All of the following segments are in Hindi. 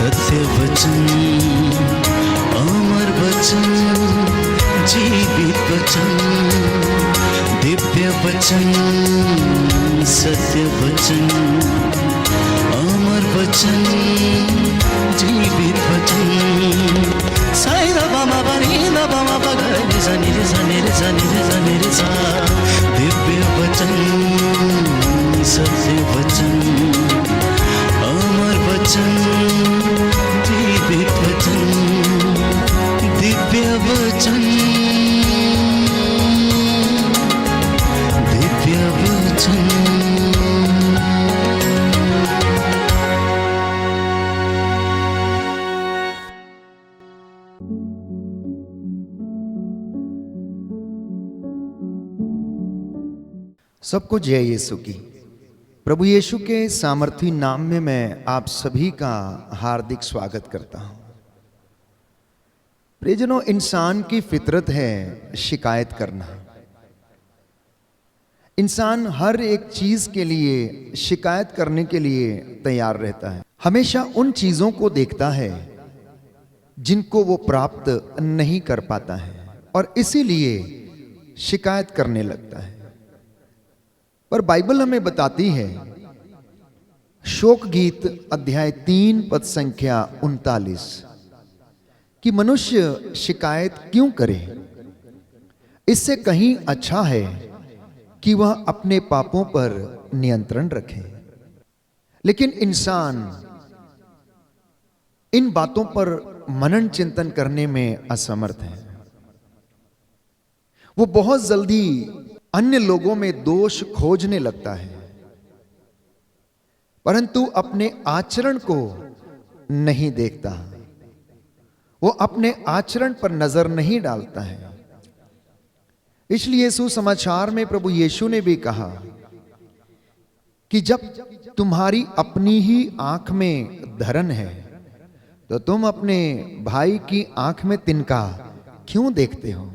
सत्य वचन, अमर वचन, जीवित वचन, दिव्य वचन, सत्य वचन, अमर वचन, जीवित वचन। साई बाबा बाबा रे बाबा बाबा रे सा नि रे सा नि रे सा नि रे सा नि रे सा। दिव्य वचन, सत्य वचन, अमर वचन, जीवित वचन, दिव्य वचन, दिव्य वचन। सबको जय यीशु की। प्रभु यीशु के सामर्थी नाम में मैं आप सभी का हार्दिक स्वागत करता हूं। प्रियजनों, इंसान की फितरत है शिकायत करना। इंसान हर एक चीज के लिए शिकायत करने के लिए तैयार रहता है। हमेशा उन चीजों को देखता है जिनको वो प्राप्त नहीं कर पाता है और इसीलिए शिकायत करने लगता है। पर बाइबल हमें बताती है, शोक गीत अध्याय 3 पद संख्या 39, कि मनुष्य शिकायत क्यों करे। इससे कहीं अच्छा है कि वह अपने पापों पर नियंत्रण रखे। लेकिन इंसान इन बातों पर मनन चिंतन करने में असमर्थ है। वो बहुत जल्दी अन्य लोगों में दोष खोजने लगता है, परंतु अपने आचरण को नहीं देखता। वो अपने आचरण पर नजर नहीं डालता है। इसलिए सुसमाचार में प्रभु यीशु ने भी कहा कि जब तुम्हारी अपनी ही आंख में धरन है तो तुम अपने भाई की आंख में तिनका क्यों देखते हो।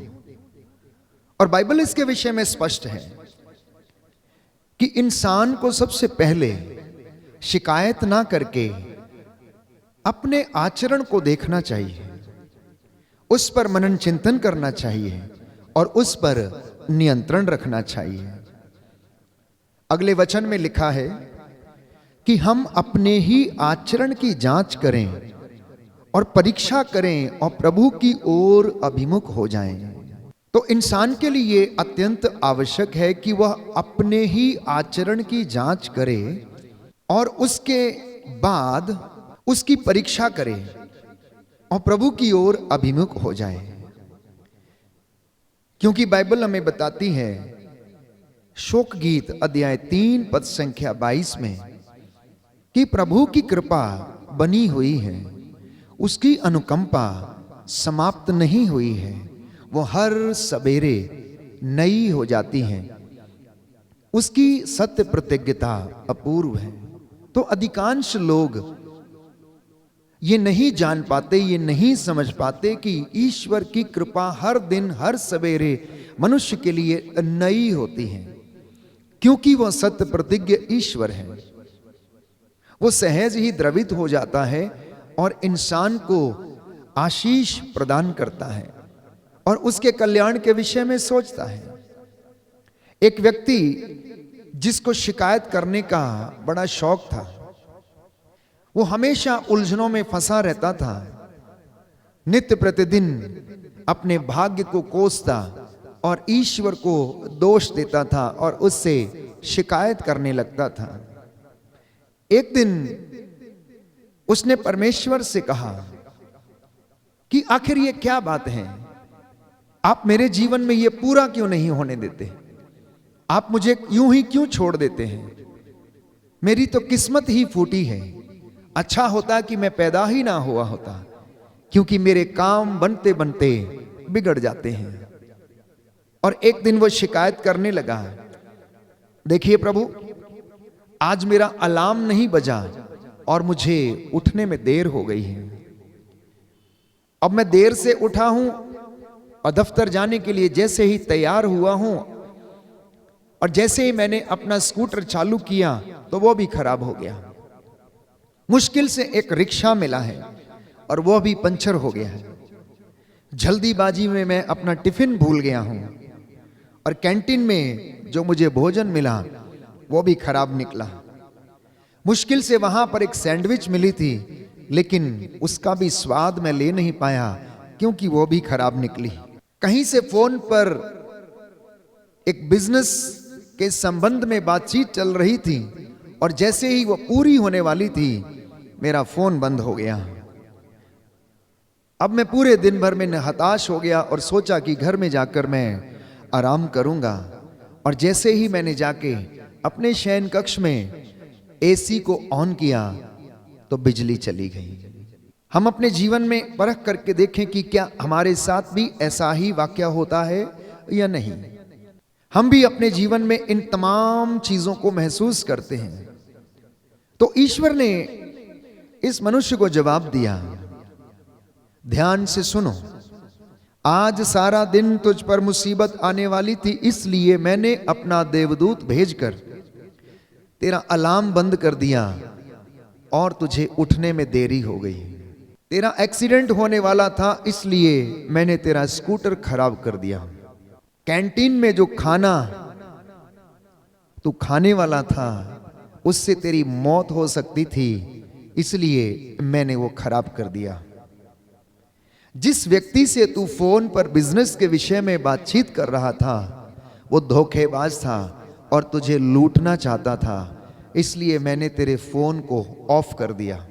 और बाइबल इसके विषय में स्पष्ट है कि इंसान को सबसे पहले शिकायत ना करके अपने आचरण को देखना चाहिए, उस पर मनन चिंतन करना चाहिए और उस पर नियंत्रण रखना चाहिए। अगले वचन में लिखा है कि हम अपने ही आचरण की जांच करें और परीक्षा करें और प्रभु की ओर अभिमुख हो जाएं। तो इंसान के लिए अत्यंत आवश्यक है कि वह अपने ही आचरण की जांच करे और उसके बाद उसकी परीक्षा करे और प्रभु की ओर अभिमुख हो जाए। क्योंकि बाइबल हमें बताती है, शोक गीत अध्याय 3 पद संख्या 22 में, कि प्रभु की कृपा बनी हुई है, उसकी अनुकंपा समाप्त नहीं हुई है, वो हर सवेरे नई हो जाती हैं, उसकी सत्य प्रतिज्ञता अपूर्व है। तो अधिकांश लोग ये नहीं जान पाते, ये नहीं समझ पाते कि ईश्वर की कृपा हर दिन हर सवेरे मनुष्य के लिए नई होती है, क्योंकि वह सत्य प्रतिज्ञ ईश्वर है। वो सहज ही द्रवित हो जाता है और इंसान को आशीष प्रदान करता है और उसके कल्याण के विषय में सोचता है। एक व्यक्ति जिसको शिकायत करने का बड़ा शौक था, वो हमेशा उलझनों में फंसा रहता था, नित्य प्रतिदिन अपने भाग्य को कोसता और ईश्वर को दोष देता था और उससे शिकायत करने लगता था। एक दिन उसने परमेश्वर से कहा कि आखिर ये क्या बात है, आप मेरे जीवन में ये पूरा क्यों नहीं होने देते, आप मुझे यूं ही क्यों छोड़ देते हैं। मेरी तो किस्मत ही फूटी है, अच्छा होता कि मैं पैदा ही ना हुआ होता, क्योंकि मेरे काम बनते बनते बिगड़ जाते हैं। और एक दिन वो शिकायत करने लगा, देखिए प्रभु, आज मेरा अलार्म नहीं बजा और मुझे उठने में देर हो गई है। अब मैं देर से उठा हूं और दफ्तर जाने के लिए जैसे ही तैयार हुआ हूं और जैसे ही मैंने अपना स्कूटर चालू किया तो वो भी खराब हो गया। मुश्किल से एक रिक्शा मिला है और वह भी पंचर हो गया है। जल्दीबाजी में मैं अपना टिफिन भूल गया हूं और कैंटीन में जो मुझे भोजन मिला वो भी खराब निकला। मुश्किल से वहां पर एक सैंडविच मिली थी, लेकिन उसका भी स्वाद मैं ले नहीं पाया क्योंकि वो भी खराब निकली। कहीं से फोन पर एक बिजनेस के संबंध में बातचीत चल रही थी और जैसे ही वो पूरी होने वाली थी मेरा फोन बंद हो गया। अब मैं पूरे दिन भर में हताश हो गया और सोचा कि घर में जाकर मैं आराम करूंगा। और जैसे ही मैंने जाके अपने शयन कक्ष में एसी को ऑन किया तो बिजली चली गई। हम अपने जीवन में परख करके देखें कि क्या हमारे साथ भी ऐसा ही वाकया होता है या नहीं। हम भी अपने जीवन में इन तमाम चीजों को महसूस करते हैं। तो ईश्वर ने इस मनुष्य को जवाब दिया, ध्यान से सुनो, आज सारा दिन तुझ पर मुसीबत आने वाली थी, इसलिए मैंने अपना देवदूत भेजकर तेरा अलार्म बंद कर दिया और तुझे उठने में देरी हो गई। तेरा एक्सीडेंट होने वाला था, इसलिए मैंने तेरा स्कूटर खराब कर दिया। कैंटीन में जो खाना तू खाने वाला था उससे तेरी मौत हो सकती थी, इसलिए मैंने वो खराब कर दिया। जिस व्यक्ति से तू फोन पर बिजनेस के विषय में बातचीत कर रहा था वो धोखेबाज था और तुझे लूटना चाहता था, इसलिए मैंने तेरे फोन को ऑफ कर दिया।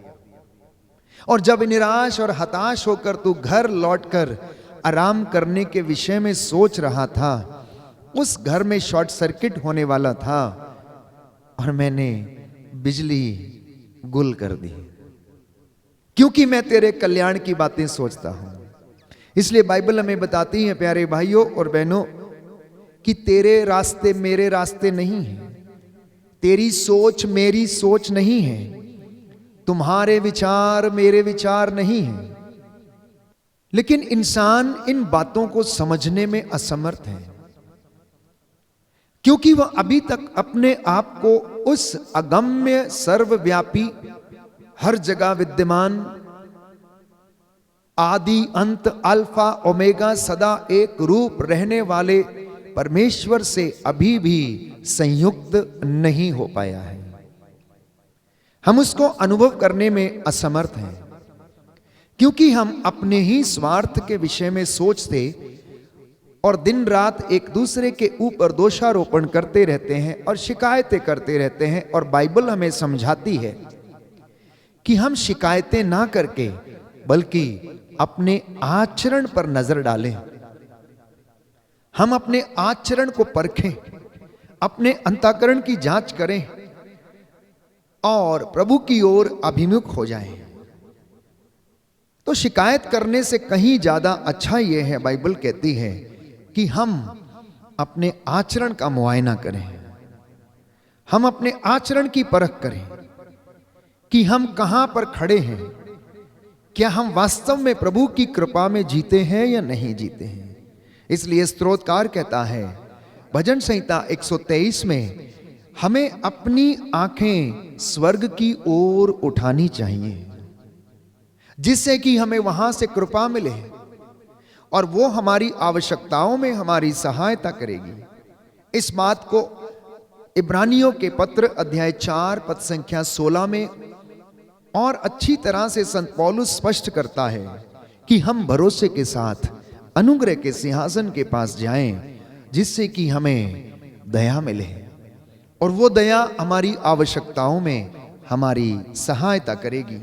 और जब निराश और हताश होकर तू घर लौटकर आराम करने के विषय में सोच रहा था, उस घर में शॉर्ट सर्किट होने वाला था और मैंने बिजली गुल कर दी, क्योंकि मैं तेरे कल्याण की बातें सोचता हूं। इसलिए बाइबल हमें बताती है प्यारे भाइयों और बहनों कि तेरे रास्ते मेरे रास्ते नहीं हैं, तेरी सोच मेरी सोच नहीं है, तुम्हारे विचार मेरे विचार नहीं हैं। लेकिन इंसान इन बातों को समझने में असमर्थ है, क्योंकि वह अभी तक अपने आप को उस अगम्य सर्वव्यापी हर जगह विद्यमान आदि अंत अल्फा ओमेगा सदा एक रूप रहने वाले परमेश्वर से अभी भी संयुक्त नहीं हो पाया है। हम उसको अनुभव करने में असमर्थ हैं, क्योंकि हम अपने ही स्वार्थ के विषय में सोचते और दिन रात एक दूसरे के ऊपर दोषारोपण करते रहते हैं और शिकायतें करते रहते हैं। और बाइबल हमें समझाती है कि हम शिकायतें ना करके बल्कि अपने आचरण पर नजर डालें। हम अपने आचरण को परखें, अपने अंतःकरण की जांच करें और प्रभु की ओर अभिमुख हो जाएं। तो शिकायत करने से कहीं ज्यादा अच्छा यह है, बाइबल कहती है कि हम अपने आचरण का मुआयना करें, हम अपने आचरण की परख करें कि हम कहां पर खड़े हैं, क्या हम वास्तव में प्रभु की कृपा में जीते हैं या नहीं जीते हैं। इसलिए स्तोत्रकार कहता है भजन संहिता 123 में, हमें अपनी आंखें स्वर्ग की ओर उठानी चाहिए, जिससे कि हमें वहां से कृपा मिले और वो हमारी आवश्यकताओं में हमारी सहायता करेगी। इस बात को इब्रानियों के पत्र अध्याय 4 पद संख्या 16 में और अच्छी तरह से संत पौलुस स्पष्ट करता है कि हम भरोसे के साथ अनुग्रह के सिंहासन के पास जाएं, जिससे कि हमें दया मिले और वो दया हमारी आवश्यकताओं में हमारी सहायता करेगी।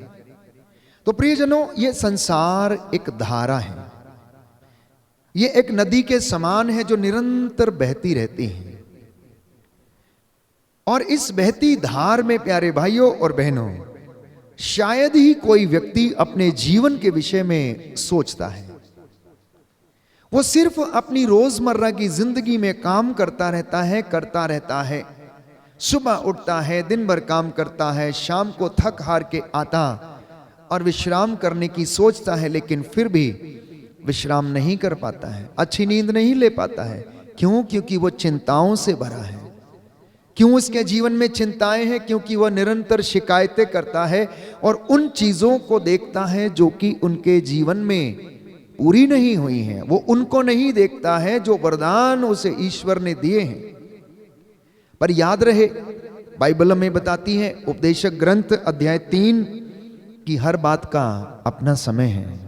तो प्रियजनों, ये संसार एक धारा है, ये एक नदी के समान है जो निरंतर बहती रहती है। और इस बहती धार में प्यारे भाइयों और बहनों, शायद ही कोई व्यक्ति अपने जीवन के विषय में सोचता है। वो सिर्फ अपनी रोजमर्रा की जिंदगी में काम करता रहता है। सुबह उठता है, दिन भर काम करता है, शाम को थक हार के आता और विश्राम करने की सोचता है, लेकिन फिर भी विश्राम नहीं कर पाता है, अच्छी नींद नहीं ले पाता है। क्यों? क्योंकि वो चिंताओं से भरा है, क्यों उसके जीवन में चिंताएं हैं? क्योंकि वह निरंतर शिकायतें करता है और उन चीजों को देखता है जो कि उनके जीवन में पूरी नहीं हुई हैं। वो उनको नहीं देखता है जो वरदान उसे ईश्वर ने दिए हैं। पर याद रहे, बाइबल में बताती है, उपदेशक ग्रंथ अध्याय 3 की हर बात का अपना समय है।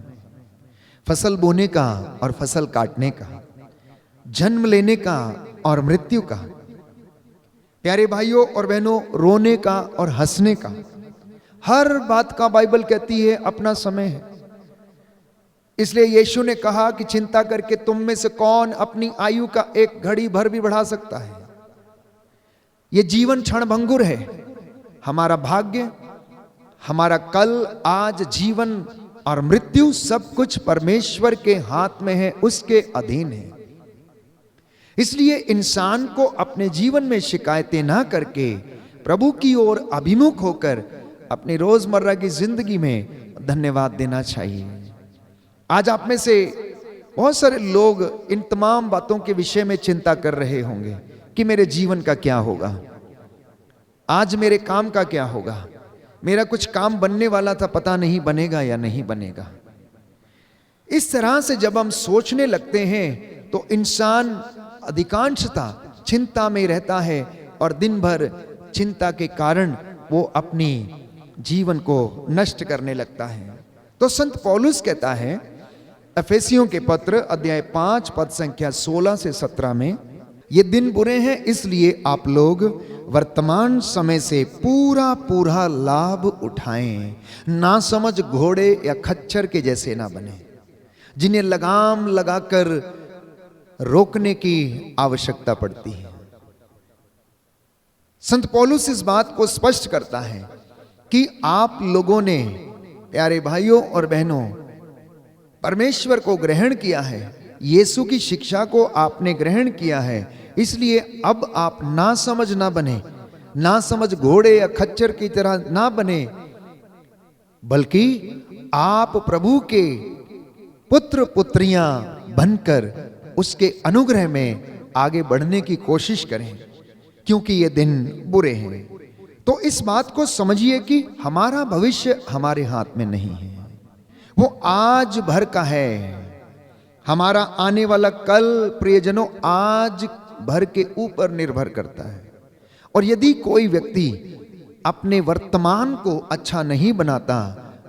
फसल बोने का और फसल काटने का, जन्म लेने का और मृत्यु का, प्यारे भाइयों और बहनों, रोने का और हंसने का, हर बात का बाइबल कहती है अपना समय है। इसलिए यीशु ने कहा कि चिंता करके तुम में से कौन अपनी आयु का एक घड़ी भर भी बढ़ा सकता है? ये जीवन क्षणभंगुर है। हमारा भाग्य, हमारा कल, आज, जीवन और मृत्यु सब कुछ परमेश्वर के हाथ में है, उसके अधीन है। इसलिए इंसान को अपने जीवन में शिकायतें ना करके प्रभु की ओर अभिमुख होकर अपनी रोजमर्रा की जिंदगी में धन्यवाद देना चाहिए। आज आप में से बहुत सारे लोग इन तमाम बातों के विषय में चिंता कर रहे होंगे कि मेरे जीवन का क्या होगा, आज मेरे काम का क्या होगा, मेरा कुछ काम बनने वाला था, पता नहीं बनेगा या नहीं बनेगा। इस तरह से जब हम सोचने लगते हैं तो इंसान अधिकांशतः चिंता में रहता है और दिन भर चिंता के कारण वो अपनी जीवन को नष्ट करने लगता है। तो संत पौलुस कहता है एफेसियों के पत्र अध्याय 5 पद संख्या 16 से 17 में, ये दिन बुरे हैं, इसलिए आप लोग वर्तमान समय से पूरा पूरा लाभ उठाएं, ना समझ घोड़े या खच्चर के जैसे ना बने, जिन्हें लगाम लगाकर रोकने की आवश्यकता पड़ती है। संत पौलुस इस बात को स्पष्ट करता है कि आप लोगों ने, प्यारे भाइयों और बहनों, परमेश्वर को ग्रहण किया है, यीशु की शिक्षा को आपने ग्रहण किया है, इसलिए अब आप ना समझ ना बने, ना समझ घोड़े या खच्चर की तरह ना बने, बल्कि आप प्रभु के पुत्र पुत्रियां बनकर उसके अनुग्रह में आगे बढ़ने की कोशिश करें, क्योंकि ये दिन बुरे हैं। तो इस बात को समझिए कि हमारा भविष्य हमारे हाथ में नहीं है, वो आज भर का है। हमारा आने वाला कल, प्रियजनों, आज भर के ऊपर निर्भर करता है। और यदि कोई व्यक्ति अपने वर्तमान को अच्छा नहीं बनाता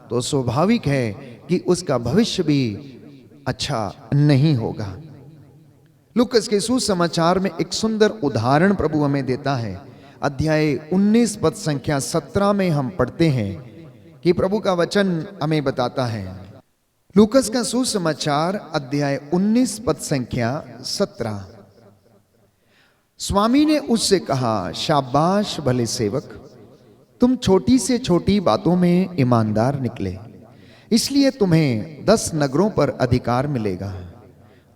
तो स्वाभाविक है कि उसका भविष्य भी अच्छा नहीं होगा। लूकास के सुसमाचार में एक सुंदर उदाहरण प्रभु हमें देता है। अध्याय 19 पद संख्या 17 में हम पढ़ते हैं कि प्रभु का वचन हमें बताता है। लूकास का सुसमाचार अध्याय 19 पद संख्या 17। स्वामी ने उससे कहा, शाबाश भले सेवक, तुम छोटी से छोटी बातों में ईमानदार निकले, इसलिए तुम्हें 10 नगरों पर अधिकार मिलेगा।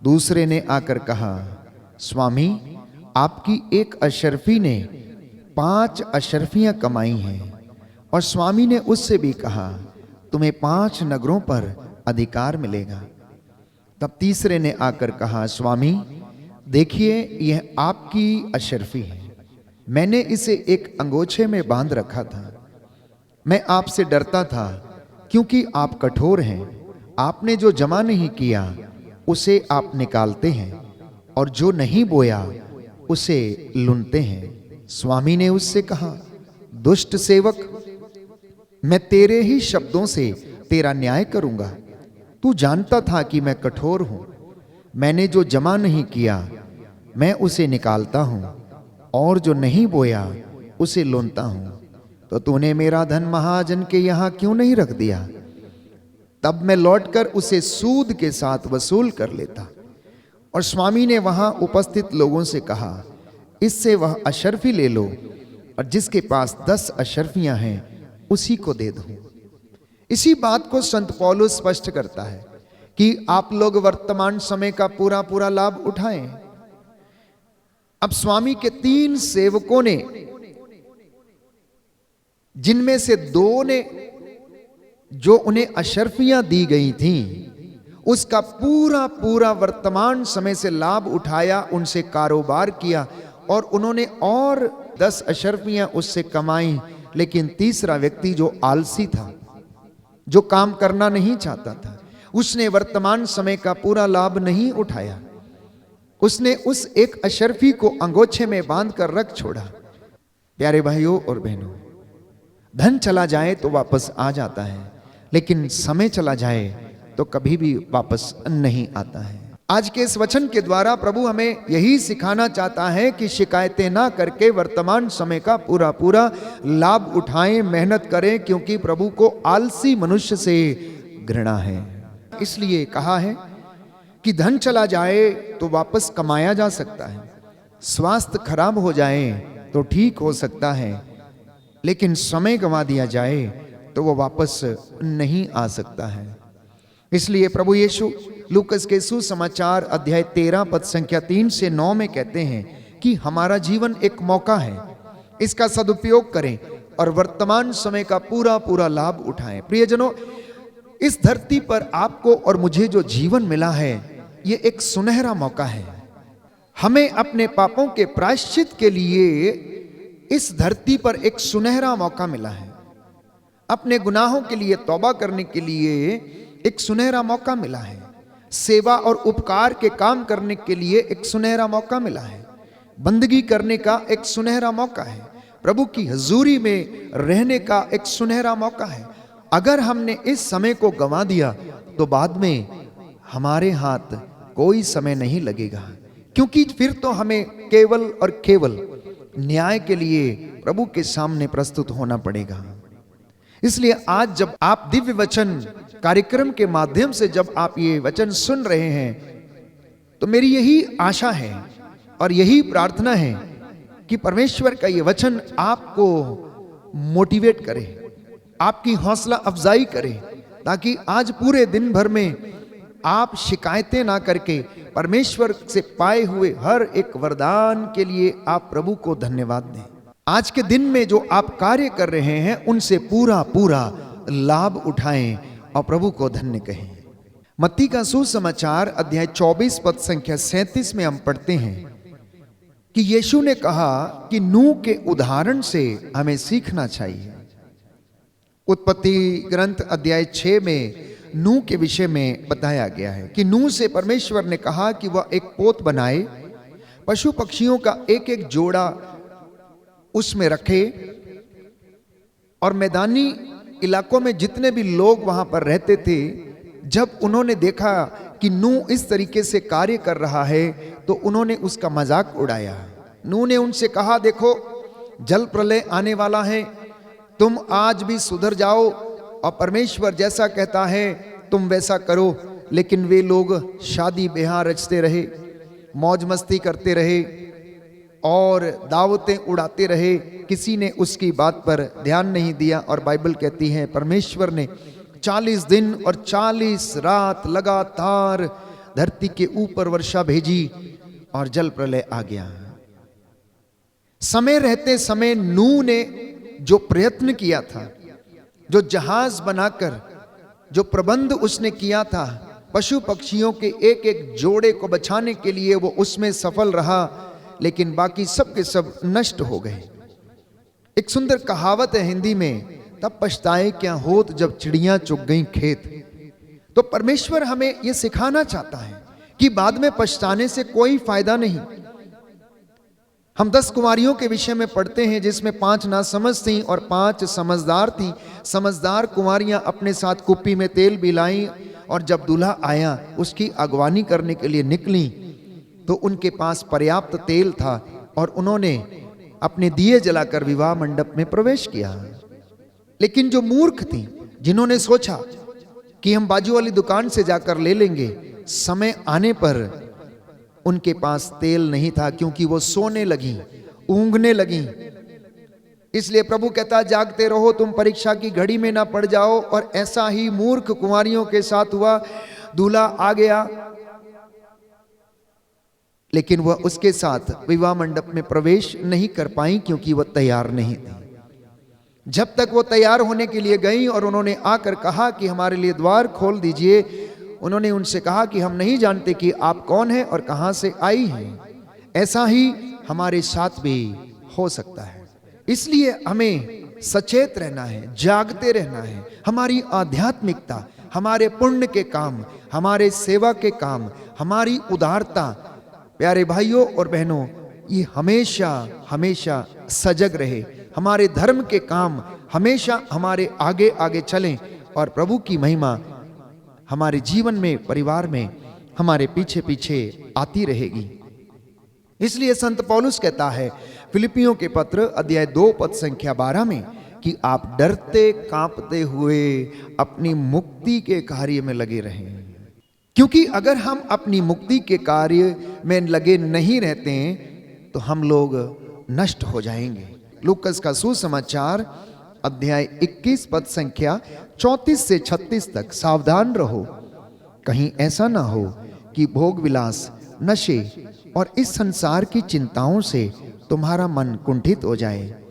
दूसरे ने आकर कहा, स्वामी, आपकी एक अशर्फी ने 5 अशर्फियां कमाई हैं। और स्वामी ने उससे भी कहा, तुम्हें 5 नगरों पर अधिकार मिलेगा। तब तीसरे ने आकर कहा, स्वामी, देखिए यह आपकी अशर्फी है, मैंने इसे एक अंगोछे में बांध रखा था। मैं आपसे डरता था क्योंकि आप कठोर हैं, आपने जो जमा नहीं किया उसे आप निकालते हैं, और जो नहीं बोया उसे लूनते हैं। स्वामी ने उससे कहा, दुष्ट सेवक, मैं तेरे ही शब्दों से तेरा न्याय करूंगा। तू जानता था कि मैं कठोर हूं, मैंने जो जमा नहीं किया मैं उसे निकालता हूं, और जो नहीं बोया उसे लूनता हूं। तो तूने मेरा धन महाजन के यहां क्यों नहीं रख दिया? तब मैं लौटकर उसे सूद के साथ वसूल कर लेता। और स्वामी ने वहां उपस्थित लोगों से कहा, इससे वह अशर्फी ले लो, और जिसके पास 10 अशर्फियां हैं उसी को दे दो। इसी बात को संत पौलुस स्पष्ट करता है कि आप लोग वर्तमान समय का पूरा पूरा लाभ उठाएं। अब स्वामी के 3 सेवकों ने, जिनमें से 2 ने जो उन्हें अशर्फियां दी गई थीं, उसका पूरा पूरा वर्तमान समय से लाभ उठाया, उनसे कारोबार किया, और उन्होंने और 10 अशर्फियां उससे कमाई, लेकिन तीसरा व्यक्ति जो आलसी था, जो काम करना नहीं चाहता था, उसने वर्तमान समय का पूरा लाभ नहीं उठाया। उसने उस एक अशर्फी को अंगोछे में बांध कर रख छोड़ा। प्यारे भाइयों और बहनों, धन चला जाए तो वापस आ जाता है, लेकिन समय चला जाए तो कभी भी वापस नहीं आता है। आज के इस वचन के द्वारा प्रभु हमें यही सिखाना चाहता है कि शिकायतें ना करके वर्तमान समय का पूरा पूरा लाभ उठाएं, मेहनत करें, क्योंकि प्रभु को आलसी मनुष्य से घृणा है। इसलिए कहा है कि धन चला जाए तो वापस कमाया जा सकता है, स्वास्थ्य खराब हो जाए तो ठीक हो सकता है, लेकिन समय गंवा दिया जाए तो वो वापस नहीं आ सकता है। इसलिए प्रभु यीशु लूकस के सुसमाचार अध्याय 13 पद संख्या 3 से 9 में कहते हैं कि हमारा जीवन एक मौका है, इसका सदुपयोग करें और वर्तमान समय का पूरा पूरा लाभ उठाएं। प्रियजनों, इस धरती पर आपको और मुझे जो जीवन मिला है, ये एक सुनहरा मौका है। हमें अपने पापों के प्रायश्चित के लिए इस धरती पर एक सुनहरा मौका मिला है। अपने गुनाहों के लिए तौबा करने के लिए एक सुनहरा मौका मिला है। सेवा और उपकार के काम करने के लिए एक सुनहरा मौका मिला है। बंदगी करने का एक सुनहरा मौका है। प्रभु की हजूरी में रहने का एक सुनहरा मौका है। अगर हमने इस समय को गंवा दिया तो बाद में हमारे हाथ कोई समय नहीं लगेगा, क्योंकि फिर तो हमें केवल और केवल न्याय के लिए प्रभु के सामने प्रस्तुत होना पड़ेगा। इसलिए आज जब आप दिव्य वचन कार्यक्रम के माध्यम से जब आप ये वचन सुन रहे हैं, तो मेरी यही आशा है और यही प्रार्थना है कि परमेश्वर का ये वचन आपको मोटिवेट करे, आपकी हौसला अफजाई करे, ताकि आज पूरे दिन भर में आप शिकायतें ना करके परमेश्वर से पाए हुए हर एक वरदान के लिए आप प्रभु को धन्यवाद दें। आज के दिन में जो आप कार्य कर रहे हैं, उनसे पूरा पूरा लाभ उठाएं और प्रभु को धन्य कहें। मत्ती का सुसमाचार अध्याय 24 पद संख्या 37 में हम पढ़ते हैं कि यीशु ने कहा कि नूह के उदाहरण से हमें सीखना चाहिए। उत्पत्ति ग्रंथ अध्याय 6 में नूह के विषय में बताया गया है कि नूह से परमेश्वर ने कहा कि वह एक पोत बनाए, पशु पक्षियों का एक एक जोड़ा उसमें रखे, और मैदानी इलाकों में जितने भी लोग वहां पर रहते थे, जब उन्होंने देखा कि नूह इस तरीके से कार्य कर रहा है तो उन्होंने उसका मजाक उड़ाया। नूह ने उनसे कहा, देखो जल प्रलय आने वाला है, तुम आज भी सुधर जाओ और परमेश्वर जैसा कहता है तुम वैसा करो। लेकिन वे लोग शादी ब्याह रचते रहे, मौज मस्ती करते रहे और दावतें उड़ाते रहे। किसी ने उसकी बात पर ध्यान नहीं दिया, और बाइबल कहती है परमेश्वर ने 40 दिन और 40 रात लगातार धरती के ऊपर वर्षा भेजी और जल प्रलय आ गया। समय रहते समय नूह ने जो प्रयत्न किया था, जो जहाज बनाकर जो प्रबंध उसने किया था, पशु पक्षियों के एक एक जोड़े को बचाने के लिए वो उसमें सफल रहा, लेकिन बाकी सब के सब नष्ट हो गए। एक सुंदर कहावत है हिंदी में, तब पछताए क्या होत जब चिड़ियां चुग गईं खेत। तो परमेश्वर हमें यह सिखाना चाहता है कि बाद में पछताने से कोई फायदा नहीं। हम 10 कुंवारियों के विषय में पढ़ते हैं, जिसमें 5 नासमझ थीं और 5 समझदार थीं। समझदार कुंवारियां अपने साथ कुप्पी में तेल भी लाईं, और जब दूल्हा आया उसकी अगवानी करने के लिए निकली तो उनके पास पर्याप्त तेल था और उन्होंने अपने दिए जलाकर विवाह मंडप में प्रवेश किया। लेकिन जो मूर्ख थी, जिन्होंने सोचा कि हम बाजू वाली दुकान से जाकर ले लेंगे, समय आने पर उनके पास तेल नहीं था, क्योंकि वो सोने लगी, ऊँघने लगी। इसलिए प्रभु कहता, जागते रहो, तुम परीक्षा की घड़ी में ना पड़ जाओ। और ऐसा ही मूर्ख कुंवारियों के साथ हुआ। दूल्हा आ गया, लेकिन वह उसके साथ विवाह मंडप में प्रवेश नहीं कर पाई, क्योंकि वह तैयार नहीं थी। जब तक वो तैयार होने के लिए गई और उन्होंने आकर कहा कि हमारे लिए द्वार खोल दीजिए, उन्होंने उनसे कहा कि हम नहीं जानते कि आप कौन हैं और कहां से आई हैं। ऐसा ही हमारे साथ भी हो सकता है। इसलिए हमें सचेत रहना है, जागते रहना है। हमारी आध्यात्मिकता, हमारे पुण्य के काम, हमारे सेवा के काम, हमारी उदारता, प्यारे भाइयों और बहनों, ये हमेशा हमेशा सजग रहे। हमारे धर्म के काम हमेशा हमारे आगे आगे चलें और प्रभु की महिमा हमारे जीवन में, परिवार में हमारे पीछे पीछे आती रहेगी। इसलिए संत पौलुस कहता है फिलिपियों के पत्र अध्याय 2 पद संख्या 12 में कि आप डरते कांपते हुए अपनी मुक्ति के कार्य में लगे रहें। क्योंकि अगर हम अपनी मुक्ति के कार्य में लगे नहीं रहते हैं तो हम लोग नष्ट हो जाएंगे। लूकस का सुसमाचार अध्याय 21 पद संख्या 34 से 36 तक, सावधान रहो कहीं ऐसा ना हो कि भोग विलास, नशे और इस संसार की चिंताओं से तुम्हारा मन कुंठित हो जाए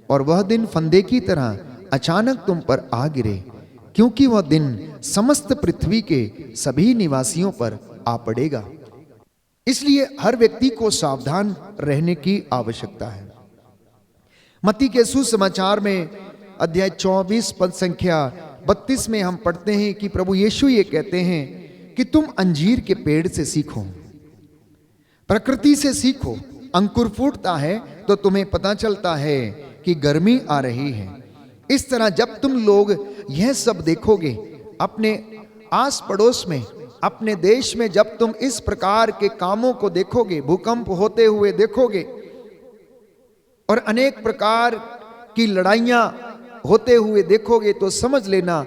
और वह दिन फंदे की तरह अचानक तुम पर आ गिरे, क्योंकि वह दिन समस्त पृथ्वी के सभी निवासियों पर आ पड़ेगा। इसलिए हर व्यक्ति को सावधान रहने की आवश्यकता है। मत्ती के सुसमाचार में अध्याय 24 पद संख्या 32 में हम पढ़ते हैं कि प्रभु यीशु ये कहते हैं कि तुम अंजीर के पेड़ से सीखो, प्रकृति से सीखो। अंकुर फूटता है तो तुम्हें पता चलता है कि गर्मी आ रही है। इस तरह जब तुम लोग यह सब देखोगे अपने आस पड़ोस में, अपने देश में, जब तुम इस प्रकार के कामों को देखोगे, भूकंप होते हुए देखोगे और अनेक प्रकार की लड़ाइयां होते हुए देखोगे, तो समझ लेना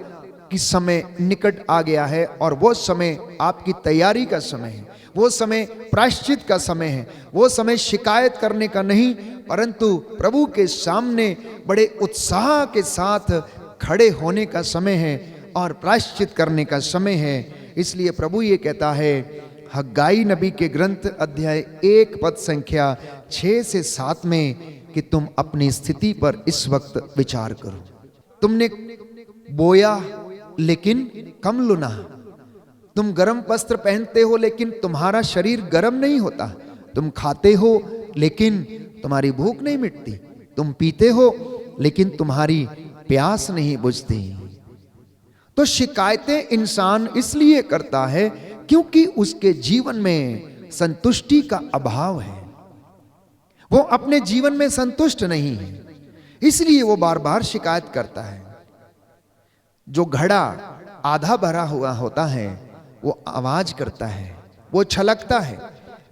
कि समय निकट आ गया है और वो समय आपकी तैयारी का समय है, वो समय प्रायश्चित का समय है, वो समय शिकायत करने का नहीं परंतु प्रभु के सामने बड़े उत्साह के साथ खड़े होने का समय है और प्रायश्चित करने का समय है। इसलिए प्रभु ये कहता है हग्गाई नबी के ग्रंथ अध्याय 1 पद संख्या 6 से 7 में कि तुम अपनी स्थिति पर इस वक्त विचार करो। तुमने बोया लेकिन कम लुना, तुम गर्म वस्त्र पहनते हो लेकिन तुम्हारा शरीर गर्म नहीं होता, तुम खाते हो लेकिन तुम्हारी भूख नहीं मिटती, तुम पीते हो लेकिन तुम्हारी प्यास नहीं बुझती। तो शिकायतें इंसान इसलिए करता है क्योंकि उसके जीवन में संतुष्टि का अभाव है, वो अपने जीवन में संतुष्ट नहीं है, इसलिए वो बार बार शिकायत करता है। जो घड़ा आधा भरा हुआ होता है वो आवाज करता है, वो छलकता है,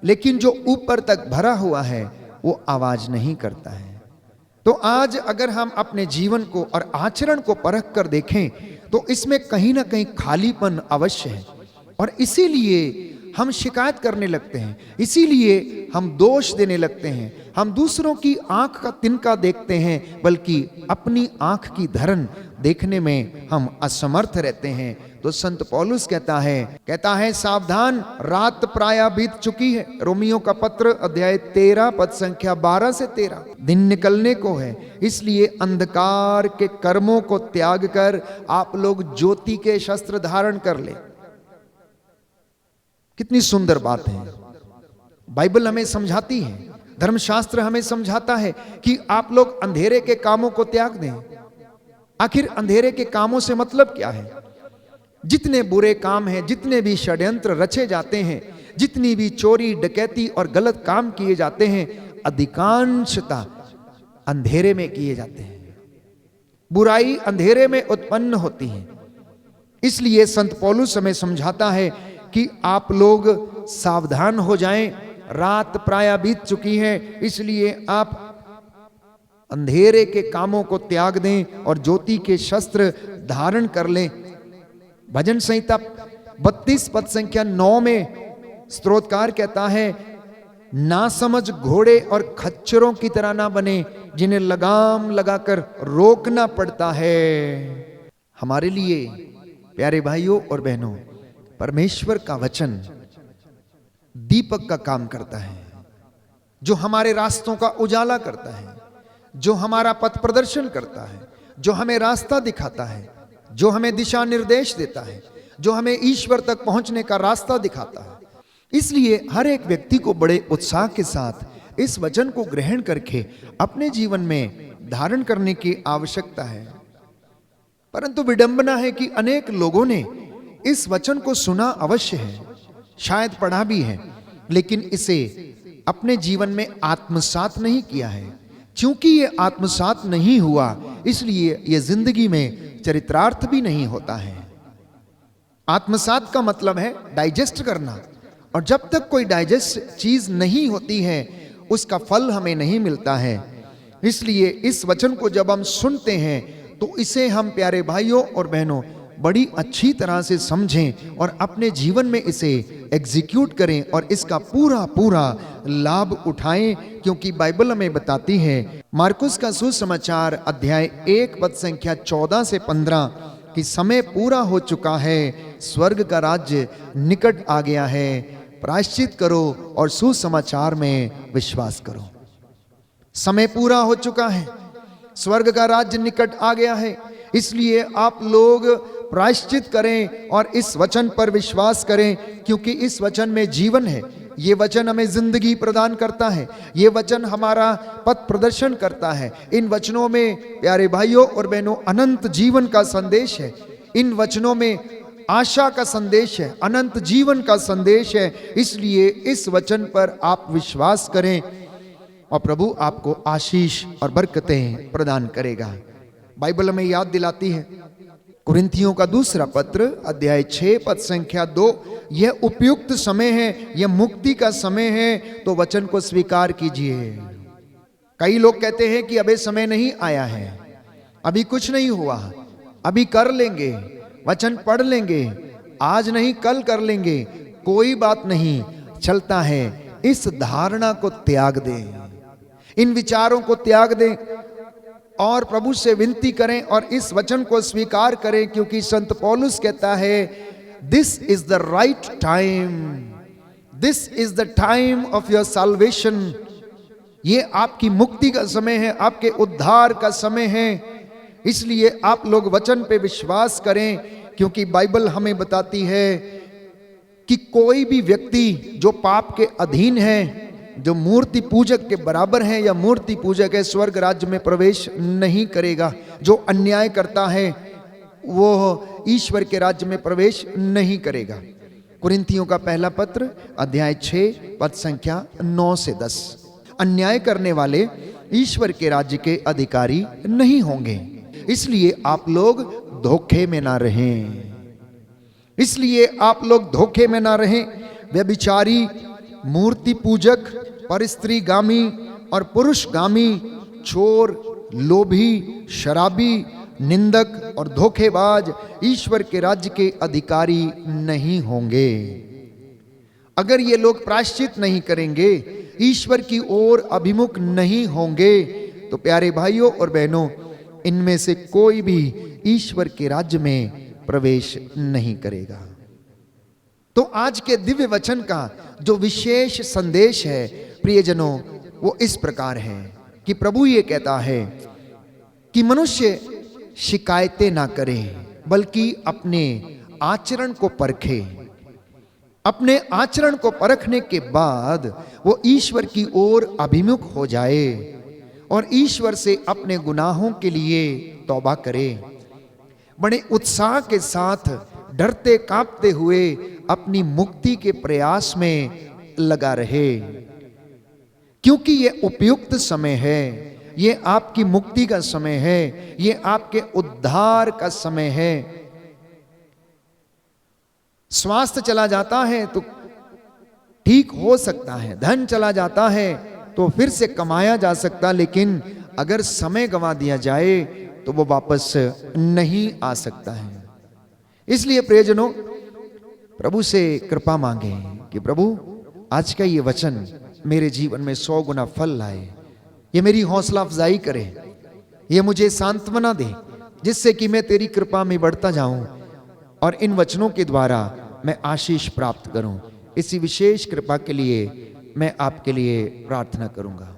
लेकिन जो ऊपर तक भरा हुआ है वो आवाज नहीं करता है। तो आज अगर हम अपने जीवन को और आचरण को परख कर देखें तो इसमें कहीं ना कहीं खालीपन अवश्य है और इसीलिए हम शिकायत करने लगते हैं, इसीलिए हम दोष देने लगते हैं, हम दूसरों की आंख का तिनका देखते हैं बल्कि अपनी आंख की धरन देखने में हम असमर्थ रहते हैं। तो संत पौलुस कहता है सावधान, रात प्रायः बीत चुकी है। रोमियो का पत्र अध्याय 13 पद संख्या 12 से 13, दिन निकलने को है, इसलिए अंधकार के कर्मों को त्याग कर आप लोग ज्योति के शस्त्र धारण कर ले। कितनी सुंदर बात है। बाइबल हमें समझाती है, धर्मशास्त्र हमें समझाता है कि आप लोग अंधेरे के कामों को त्याग दें। आखिर अंधेरे के कामों से मतलब क्या है? जितने बुरे काम हैं, जितने भी षड्यंत्र रचे जाते हैं, जितनी भी चोरी डकैती और गलत काम किए जाते हैं, अधिकांशता अंधेरे में किए जाते हैं। बुराई अंधेरे में उत्पन्न होती है। इसलिए संत पौलुस हमें समझाता है कि आप लोग सावधान हो जाएं, रात प्रायः बीत चुकी है, इसलिए आप अंधेरे के कामों को त्याग दें और ज्योति के शस्त्र धारण कर लें। भजन संहिता 32 पद संख्या 9 में स्तोत्रकार कहता है ना समझ घोड़े और खच्चरों की तरह ना बने जिन्हें लगाम लगाकर रोकना पड़ता है। हमारे लिए प्यारे भाइयों और बहनों, परमेश्वर का वचन दीपक का काम करता है, जो हमारे रास्तों का उजाला करता है, जो हमारा पथ प्रदर्शन करता है, जो हमें रास्ता दिखाता है, जो हमें दिशा निर्देश देता है, जो हमें ईश्वर तक पहुंचने का रास्ता दिखाता है। इसलिए हर एक व्यक्ति को बड़े उत्साह के साथ इस वचन को ग्रहण करके अपने जीवन में धारण करने की आवश्यकता है। परंतु विडंबना है कि अनेक लोगों ने इस वचन को सुना अवश्य है, शायद पढ़ा भी है, लेकिन इसे अपने जीवन में आत्मसात नहीं किया है। क्योंकि ये आत्मसात नहीं हुआ, इसलिए ये जिंदगी में चरितार्थ भी नहीं होता है। आत्मसात का मतलब है डाइजेस्ट करना, और जब तक कोई डाइजेस्ट चीज नहीं होती है उसका फल हमें नहीं मिलता है। इसलिए इस वचन को जब हम सुनते हैं तो इसे हम प्यारे भाइयों और बहनों बड़ी अच्छी तरह से समझें और अपने जीवन में इसे एग्जीक्यूट करें और इसका पूरा पूरा लाभ उठाएं, क्योंकि बाइबल हमें बताती है, मार्कुस का सुसमाचार अध्याय 1 पद संख्या 14 से 15 कि समय पूरा हो चुका है, स्वर्ग का राज्य निकट आ गया है, प्रायश्चित करो और सुसमाचार में विश्वास करो। समय पूरा हो चुका है, स्वर्ग का राज्य निकट आ गया है, इसलिए आप लोग प्रायश्चित करें और इस वचन पर विश्वास करें, क्योंकि इस वचन में जीवन है। ये वचन हमें जिंदगी प्रदान करता है, ये वचन हमारा पथ प्रदर्शन करता है। इन वचनों में प्यारे भाइयों और बहनों अनंत जीवन का संदेश है, इन वचनों में आशा का संदेश है, अनंत जीवन का संदेश है। इसलिए इस वचन पर आप विश्वास करें और प्रभु आपको आशीष और बरकतें प्रदान करेगा। बाइबल हमें याद दिलाती है, कुरिन्थियों का दूसरा पत्र अध्याय 6 पद संख्या 2, यह उपयुक्त समय है, यह मुक्ति का समय है, तो वचन को स्वीकार कीजिए। कई लोग कहते हैं कि अभी समय नहीं आया है, अभी कुछ नहीं हुआ, अभी कर लेंगे, वचन पढ़ लेंगे, आज नहीं कल कर लेंगे, कोई बात नहीं, चलता है। इस धारणा को त्याग दें, इन विचारों को त्याग दें और प्रभु से विनती करें और इस वचन को स्वीकार करें, क्योंकि संत पौलुस कहता है, this is the right time, this is the time of your salvation. ये आपकी मुक्ति का समय है, आपके उद्धार का समय है। इसलिए आप लोग वचन पे विश्वास करें, क्योंकि बाइबल हमें बताती है कि कोई भी व्यक्ति जो पाप के अधीन है, जो मूर्ति पूजक के बराबर है या मूर्ति पूजक है, स्वर्ग राज्य में प्रवेश नहीं करेगा। जो अन्याय करता है वो ईश्वर के राज्य में प्रवेश नहीं करेगा। कुरिन्थियों का पहला पत्र अध्याय 6 पद संख्या 9 से 10, अन्याय करने वाले ईश्वर के राज्य के अधिकारी नहीं होंगे। इसलिए आप लोग धोखे में ना रहें, इसलिए आप लोग धोखे में ना रहें। व्यभिचारी, मूर्ति पूजक, परस्त्रीगामी और पुरुषगामी, चोर, लोभी, शराबी, निंदक और धोखेबाज ईश्वर के राज्य के अधिकारी नहीं होंगे। अगर ये लोग प्रायश्चित नहीं करेंगे, ईश्वर की ओर अभिमुख नहीं होंगे, तो प्यारे भाइयों और बहनों, इनमें से कोई भी ईश्वर के राज्य में प्रवेश नहीं करेगा। तो आज के दिव्य वचन का जो विशेष संदेश है प्रियजनों, वो इस प्रकार है कि प्रभु ये कहता है कि मनुष्य शिकायतें ना करे, बल्कि अपने आचरण को परखे। अपने आचरण को परखने के बाद वो ईश्वर की ओर अभिमुख हो जाए और ईश्वर से अपने गुनाहों के लिए तौबा करे। बड़े उत्साह के साथ, डरते कांपते हुए अपनी मुक्ति के प्रयास में लगा रहे, क्योंकि ये उपयुक्त समय है, ये आपकी मुक्ति का समय है, ये आपके उद्धार का समय है। स्वास्थ्य चला जाता है तो ठीक हो सकता है, धन चला जाता है तो फिर से कमाया जा सकता, लेकिन अगर समय गंवा दिया जाए तो वो वापस नहीं आ सकता है। इसलिए प्रियजनों, प्रभु से कृपा मांगे कि प्रभु आज का ये वचन मेरे जीवन में 100 गुना फल लाए, ये मेरी हौसला अफजाई करे, ये मुझे सांत्वना दे, जिससे कि मैं तेरी कृपा में बढ़ता जाऊं और इन वचनों के द्वारा मैं आशीष प्राप्त करूं। इसी विशेष कृपा के लिए मैं आपके लिए प्रार्थना करूंगा।